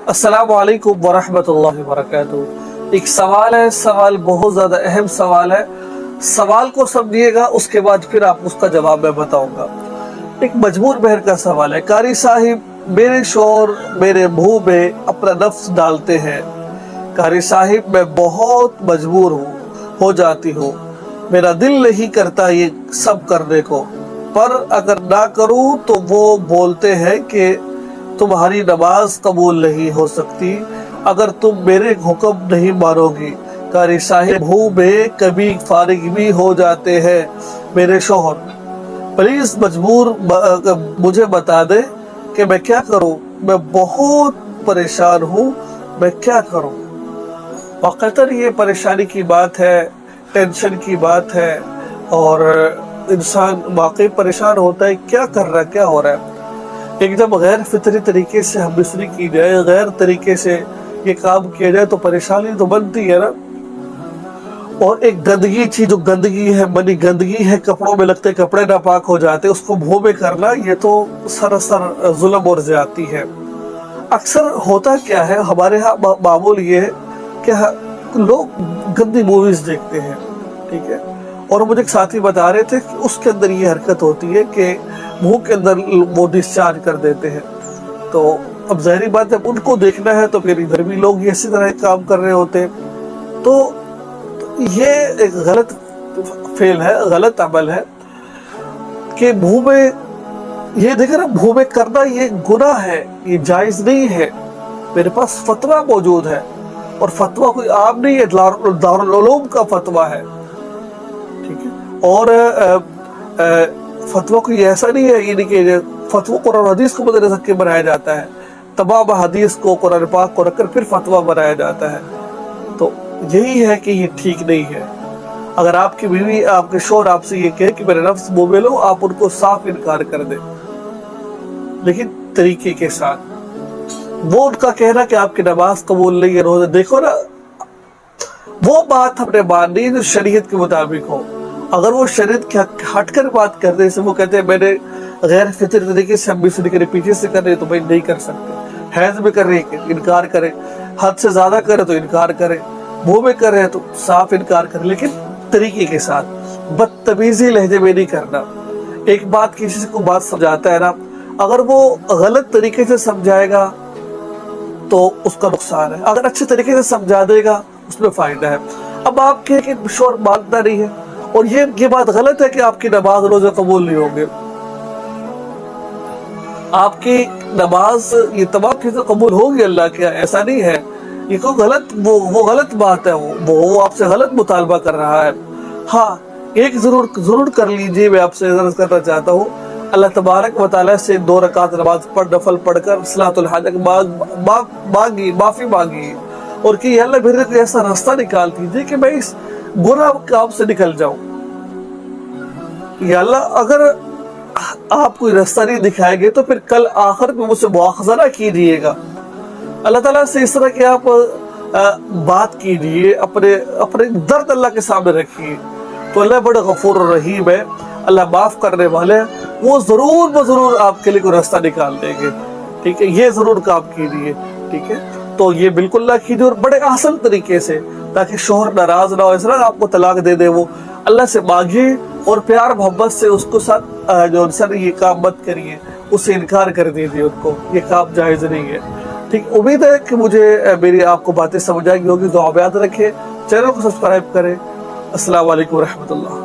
अस्सलामु अलैकुम वरहमतुल्लाहि वबरकातुहू। एक सवाल है, सवाल बहुत ज्यादा अहम सवाल है। सवाल को समझिएगा, उसके बाद फिर आप उसका जवाब मैं बताऊंगा। एक मजबूर बहन का सवाल है। कारी साहिब, मेरे शोहर मेरे मुंह में अपना नफ्स डालते हैं। कारी साहिब, मैं बहुत मजबूर हो जाती हूँ। मेरा दिल नहीं करता ये सब करने को, पर अगर ना करूँ तो वो बोलते हैं कि तुम्हारी नमाज कबूल नहीं हो सकती अगर तुम मेरे हुक्म नहीं मानोगी। कारी साहिब, मुंह में कभी फारिग भी हो जाते हैं मेरे शोहर। प्लीज मुझे बता दे कि मैं क्या करूं। मैं बहुत परेशान हूं, मैं क्या करूं। वाकईतन ये परेशानी की बात है, टेंशन की बात है, और इंसान वाकई परेशान होता है। क्या कर रहा है, क्या हो रहा है। एकदम गैर फितरी तरीके से हम मिसरी की जाए, गैर तरीके से ये काम किया जाए तो परेशानी तो बनती है ना। और एक गंदगी चीज, जो गंदगी है, मनी गंदगी है, कपड़ों में लगते कपड़े नापाक हो जाते, उसको मुंह में करना, ये तो सरासर जुल्म और ज्यादती है। अक्सर होता क्या है हमारे यहाँ, मामूल ये है कि लोग गंदी मूवीज देखते हैं, ठीक है। और मुझे एक साथी बता रहे थे कि उसके अंदर ये हरकत होती है कि मुंह के अंदर वो डिस्चार्ज कर देते हैं। तो अब ज़ाहिरी बात है, उनको देखना है तो फिर इधर भी लोग इसी तरह काम कर रहे होते हैं। तो ये एक गलत फेल है, गलत अमल है कि मुंह में ये देख रहा, मुंह में करना ये गुनाह है, ये जायज नहीं है। मेरे पास फतवा मौजूद है, और फतवा कोई आम नहीं है, दारुल उलूम का फतवा है, ठीक है। और फतवा कोई ऐसा नहीं है, ये नहीं कि फतवा कुरान हदीस को मद्देनजर रख के बनाया जाता है। तमाम हदीस को, कुरान पाक को रखकर फिर फतवा बनाया जाता है। तो यही है कि ये ठीक नहीं है। अगर आपकी बीवी, आपके शोहर आपसे ये कहे कि मेरे नफ्स मुंह में लो, आप उनको साफ इनकार कर दें, लेकिन तरीके के साथ। वो उनका कहना कि आपकी नमाज कबूल नहीं है, रोजा, देखो ना, वो बात हमने माननी है जो शरीयत के मुताबिक हो। अगर वो शरीयत के हटकर बात कर दे, जैसे वो कहते हैं मैंने गैर फितरी तरीके से हम भी करे, पीछे से कर रहे तो भाई नहीं कर सकते। हैज में कर रहे इनकार करे, हद से ज्यादा करे तो इनकार करे, मुंह में कर रहे तो साफ इनकार करे, लेकिन तरीके के साथ, बदतमीजी लहजे में नहीं करना। एक बात किसी को बात समझाता है ना, अगर वो गलत तरीके से समझाएगा तो उसका नुकसान है, अगर अच्छे तरीके से समझा देगा उसमें फायदा है। अब आप कहें कि शोर मानता नहीं है, और ये बात गलत है कि आपकी नमाज रोजा कबूल नहीं होंगे। आपकी नमाज, ये तमाम चीजें कबूल होगी अल्लाह के, ऐसा नहीं है। ये कोई गलत, वो गलत बात है, वो आपसे गलत मुतालबा कर रहा है। हाँ, एक जरूर कर लीजिए, मैं आपसे अर्ज करना चाहता हूँ, अल्लाह तबारक व तआला से 2 रकात नमाज पढ़, नफल पढ़कर सलातुल हाजत मांगी, माफी मांगी, और कि अल्लाह मेरे को ऐसा रास्ता निकाल दीजिए कि मैं इस गुनाह काम से निकल जाऊं। या अल्लाह, अगर आप कोई रास्ता नहीं दिखाएंगे तो फिर कल आखिर में मुझसे मुआखज़ा ना कीजिएगा। अल्लाह ताला से इस तरह की आप बात कीजिए, अपने दर्द अल्लाह के सामने रखिए, तो अल्लाह बड़ा गफूर और रहीम है, अल्लाह माफ करने वाले हैं। वो जरूर आपके लिए कोई रास्ता निकाल देंगे, ठीक है। ये जरूर काम कीजिए, ठीक है। तो ये बिल्कुल ना कीजिए, और बड़े आसान तरीके से, ताकि शोहर नाराज ना हो, इस तरह आपको तलाक दे दे। वो अल्लाह से मांगिए और प्यार मोहब्बत से उसको साथ जो सर ये काम मत करिए, उससे इनकार कर दीजिए उनको, ये काम जायज नहीं है, ठीक। उम्मीद है कि मुझे मेरी आपको बातें समझ आएगी होगी। तो आप याद रखें, चैनल को सब्सक्राइब करें। अस्सलाम वालेकुम रहमतुल्लाह।